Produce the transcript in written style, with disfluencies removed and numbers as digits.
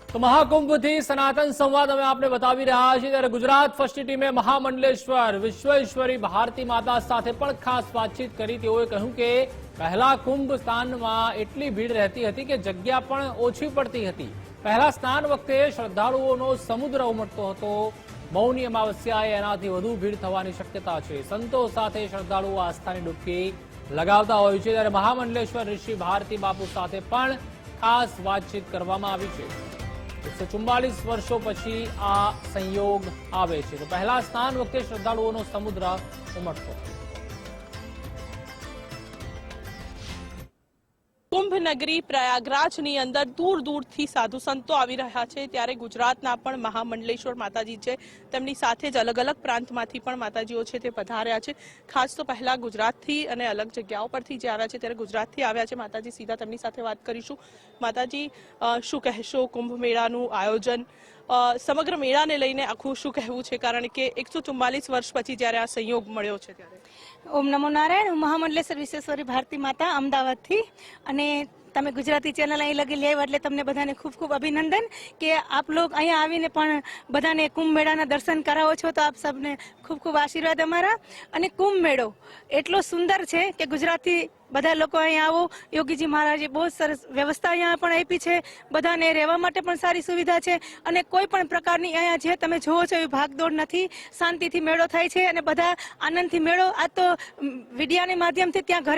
तो महाकुंभ थी सनातन संवाद में आपने बतावी रहा छे त्यारे गुजरात फर्स्ट टीमे महामंडलेश्वर विश्वेश्वरी भारती माता साथे पण खास बातचीत करी। तेओए કહ્યું કે પહેલા કુંભ સ્નાનમાં એટલી ભીડ રહેતી હતી કે જગ્યા પણ ઓછી પડતી હતી। પહેલા સ્નાન વખતે શ્રદ્ધાળુઓનો સમુદ્ર ઉમટતો હતો। મૌની અમાવસ્યાએ એનાથી વધુ ભીડ થવાની શક્યતા છે। સંતો સાથે શ્રદ્ધાળુઓ આસ્થાની ડૂબકી લગાવતા હોય છે ત્યારે મહામંડલેશ્વર ઋષિ ભારતી બાપુ સાથે પણ ખાસ વાતચીત કરવામાં આવી છે। 144 વર્ષો પછી આ સંયોગ આવે છે। તો પહેલા સ્નાન વખતે શ્રદ્ધાળુઓનો સમુદ્ર ઉમટતો। કુંભ નગરી પ્રયાગરાજની અંદર દૂર દૂરથી સાધુ સંતો આવી રહ્યા છે ત્યારે ગુજરાતના પણ મહામંડલેશ્વર માતાજી છે તેમની સાથે જ અલગ અલગ પ્રાંતમાંથી પણ માતાજીઓ છે તે પધાર્યા છે। ખાસ તો પહેલા ગુજરાતથી અને અલગ જગ્યાઓ પરથી જે આવ્યા છે ત્યારે ગુજરાતથી આવ્યા છે માતાજી। સીધા તેમની સાથે વાત કરીશું। માતાજી, શું કહેશો કુંભ મેળાનું આયોજન, સમગ્ર મેળાને લઈને આખું શું કહેવું છે, કારણ કે 144 વર્ષ પછી જ્યારે આ સંયોગ મળ્યો છે ત્યારે? ઓમ નમો નારાયણ। હું મહામંડલેશ્વર વિશ્વેશ્વરી ભારતી માતા અમદાવાદથી, અને તમે ગુજરાતી ચેનલ અહીં લગી લેવા એટલે તમને બધાને ખૂબ ખૂબ અભિનંદન કે આપ લોગ અહીંયા આવીને પણ બધાને કુંભ મેળાના દર્શન કરાવો છો, તો આપ સબને ખૂબ ખૂબ આશીર્વાદ અમારા। અને કુંભ મેળો એટલો સુંદર છે કે ગુજરાતથી બધા લોકો અહીંયા આવો। યોગીજી મહારાજે બહુ સરસ વ્યવસ્થા અહીંયા પણ આપી છે, બધાને રહેવા માટે પણ સારી સુવિધા છે, અને કોઈ પણ પ્રકારની અહીંયા જે તમે જોવો છો એવી ભાગદોડ નથી, શાંતિથી મેળો થાય છે અને બધા આનંદથી મેળો। આ તો મીડિયાના માધ્યમથી ત્યાં ઘરે